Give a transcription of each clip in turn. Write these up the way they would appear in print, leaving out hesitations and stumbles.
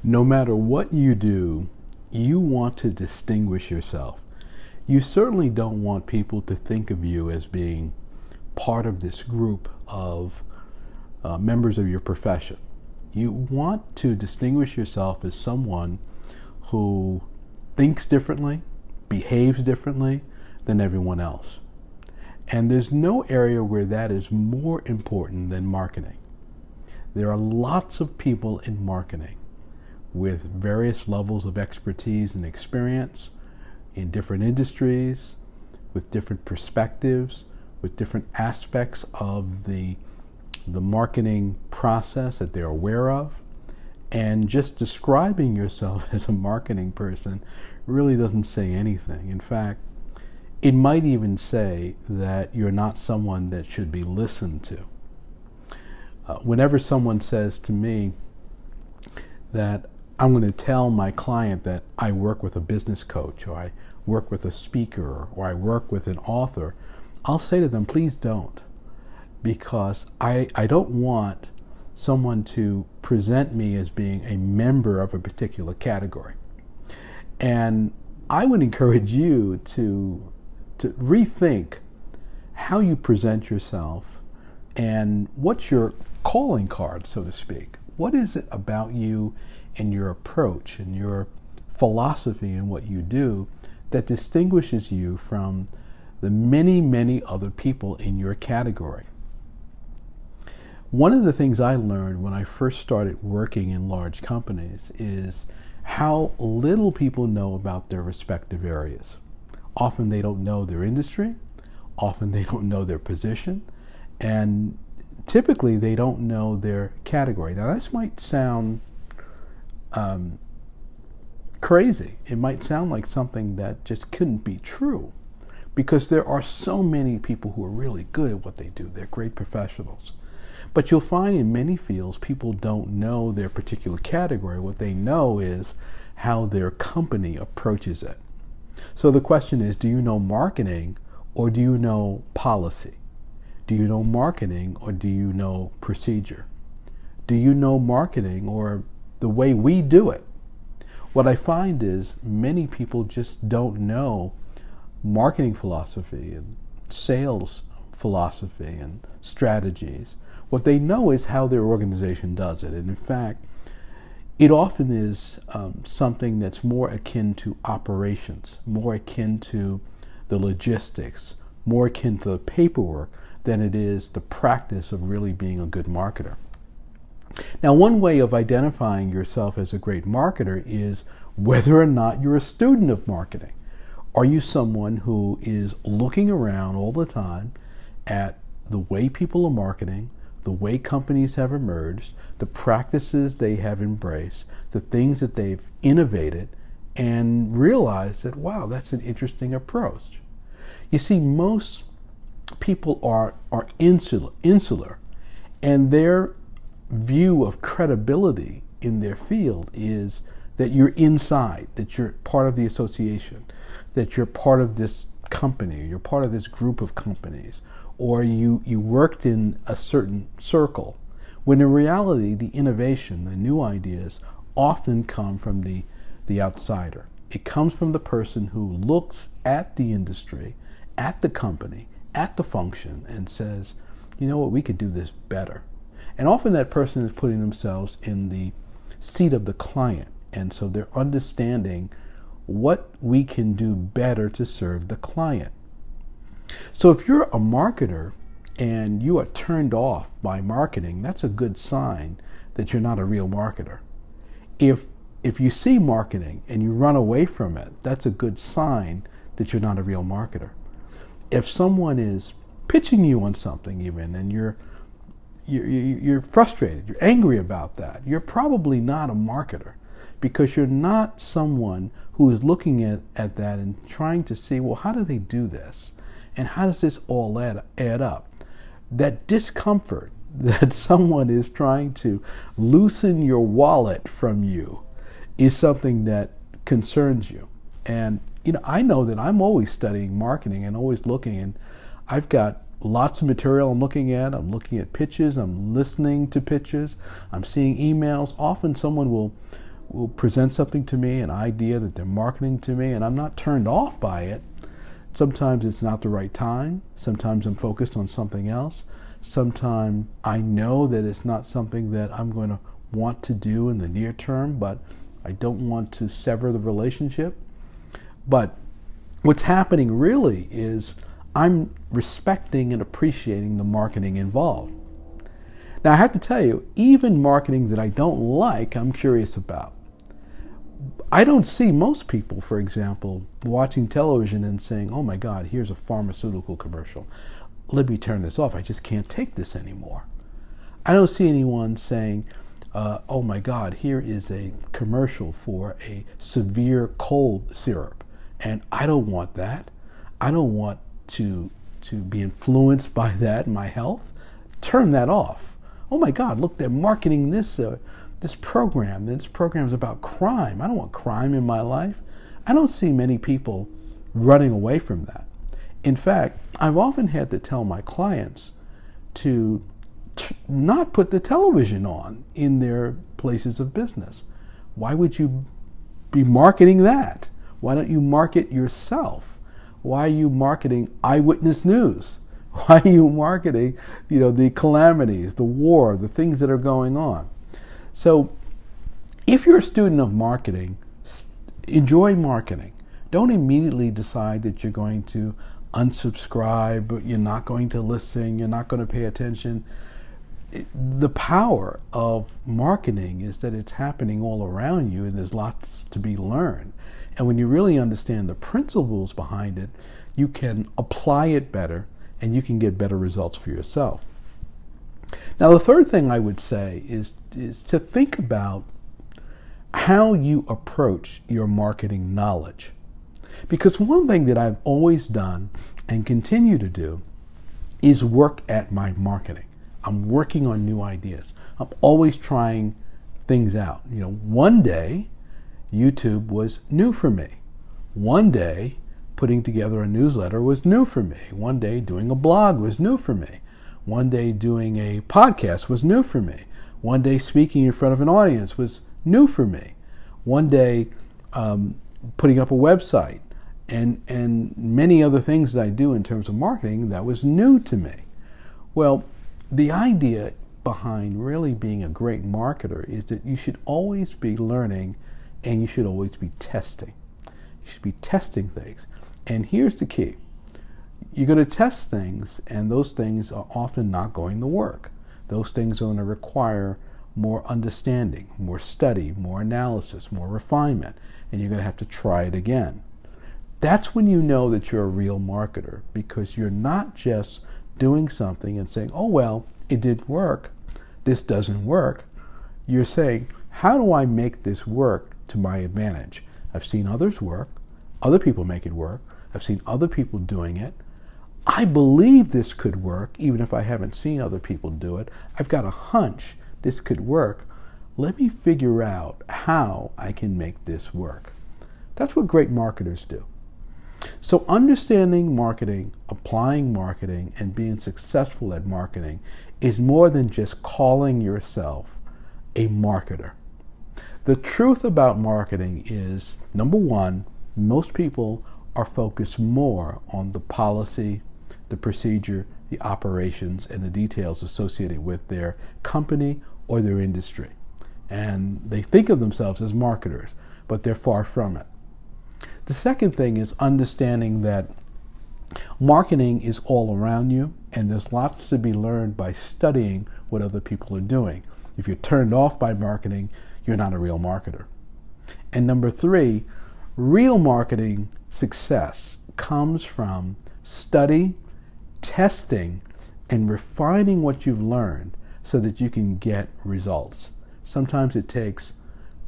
No matter what you do, you want to distinguish yourself. You certainly don't want people to think of you as being part of this group of members of your profession. You want to distinguish yourself as someone who thinks differently, behaves differently than everyone else. And there's no area where that is more important than marketing. There are lots of people in marketing with various levels of expertise and experience in different industries, with different perspectives, with different aspects of the marketing process that they're aware of. And just describing yourself as a marketing person really doesn't say anything. In fact, it might even say that you're not someone that should be listened to. Whenever someone says to me that I'm going to tell my client that I work with a business coach, or I work with a speaker, or I work with an author, I'll say to them, please don't. Because I don't want someone to present me as being a member of a particular category. And I would encourage you to rethink how you present yourself and what's your calling card, so to speak. What is it about you and your approach and your philosophy in what you do that distinguishes you from the many, many other people in your category? One of the things I learned when I first started working in large companies is how little people know about their respective areas. Often they don't know their industry, often they don't know their position, and typically they don't know their category. Now this might sound crazy. It might sound like something that just couldn't be true, because there are so many people who are really good at what they do. They're great professionals. But you'll find in many fields, people don't know their particular category. What they know is how their company approaches it. So the question is, do you know marketing or do you know policy? Do you know marketing or do you know procedure? Do you know marketing or the way we do it? What I find is many people just don't know marketing philosophy and sales philosophy and strategies. What they know is how their organization does it. And in fact, it often is something that's more akin to operations, more akin to the logistics, more akin to the paperwork than it is the practice of really being a good marketer. Now, one way of identifying yourself as a great marketer is whether or not you're a student of marketing. Are you someone who is looking around all the time at the way people are marketing, the way companies have emerged, the practices they have embraced, the things that they've innovated, and realize that, wow, that's an interesting approach? You see, most people are insular, and their view of credibility in their field is that you're inside, that you're part of the association, that you're part of this company, you're part of this group of companies, or you worked in a certain circle, when in reality the innovation, the new ideas often come from the outsider. It comes from the person who looks at the industry, at the company, at the function, and says, you know what, we could do this better. And often that person is putting themselves in the seat of the client, and so they're understanding what we can do better to serve the client. So if you're a marketer and you are turned off by marketing, that's a good sign that you're not a real marketer. If you see marketing and you run away from it, that's a good sign that you're not a real marketer. If someone is pitching you on something even, and you're frustrated, you're angry about that, you're probably not a marketer, because you're not someone who is looking at that and trying to see, well, how do they do this? And how does this all add up? That discomfort that someone is trying to loosen your wallet from you is something that concerns you. And I know that I'm always studying marketing and always looking, and I've got lots of material I'm looking at. I'm looking at pitches, I'm listening to pitches, I'm seeing emails. Often someone will will present something to me, an idea that they're marketing to me, and I'm not turned off by it. Sometimes it's not the right time. Sometimes I'm focused on something else. Sometimes I know that it's not something that I'm going to want to do in the near term, but I don't want to sever the relationship. But what's happening really is I'm respecting and appreciating the marketing involved. Now, I have to tell you, even marketing that I don't like, I'm curious about. I don't see most people, for example, watching television and saying, oh my God, here's a pharmaceutical commercial. Let me turn this off. I just can't take this anymore. I don't see anyone saying, oh my God, here is a commercial for a severe cold syrup. And I don't want that. I don't want to be influenced by that in my health. Turn that off. Oh my God, look, they're marketing this program. This program is about crime. I don't want crime in my life. I don't see many people running away from that. In fact, I've often had to tell my clients to not put the television on in their places of business. Why would you be marketing that? Why don't you market yourself? Why are you marketing eyewitness news? Why are you marketing, the calamities, the war, the things that are going on? So if you're a student of marketing, enjoy marketing. Don't immediately decide that you're going to unsubscribe, you're not going to listen, you're not going to pay attention. The power of marketing is that it's happening all around you and there's lots to be learned. And when you really understand the principles behind it, you can apply it better and you can get better results for yourself. Now, the third thing I would say is to think about how you approach your marketing knowledge. Because one thing that I've always done and continue to do is work at my marketing. I'm working on new ideas. I'm always trying things out. One day, YouTube was new for me. One day, putting together a newsletter was new for me. One day, doing a blog was new for me. One day, doing a podcast was new for me. One day, speaking in front of an audience was new for me. One day, putting up a website and many other things that I do in terms of marketing, that was new to me. Well, the idea behind really being a great marketer is that you should always be learning and you should always be testing. You should be testing things. And here's the key. You're going to test things, and those things are often not going to work. Those things are going to require more understanding, more study, more analysis, more refinement, and you're going to have to try it again. That's when you know that you're a real marketer, because you're not just doing something and saying, oh, well, it did work. This doesn't work. You're saying, how do I make this work to my advantage? I've seen others work. Other people make it work. I've seen other people doing it. I believe this could work, even if I haven't seen other people do it. I've got a hunch this could work. Let me figure out how I can make this work. That's what great marketers do. So understanding marketing, applying marketing, and being successful at marketing is more than just calling yourself a marketer. The truth about marketing is, number one, most people are focused more on the policy, the procedure, the operations, and the details associated with their company or their industry. And they think of themselves as marketers, but they're far from it. The second thing is understanding that marketing is all around you, and there's lots to be learned by studying what other people are doing. If you're turned off by marketing, you're not a real marketer. And number three, real marketing success comes from study, testing, and refining what you've learned so that you can get results. Sometimes it takes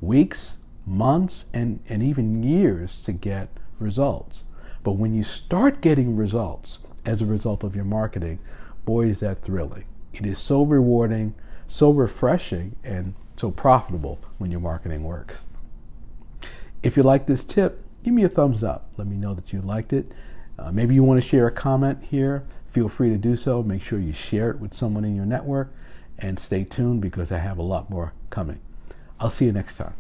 weeks, months, and even years to get results. But when you start getting results as a result of your marketing, boy, is that thrilling. It is so rewarding, so refreshing, and so profitable when your marketing works. If you like this tip, give me a thumbs up. Let me know that you liked it. Maybe you want to share a comment here. Feel free to do so. Make sure you share it with someone in your network, and stay tuned because I have a lot more coming. I'll see you next time.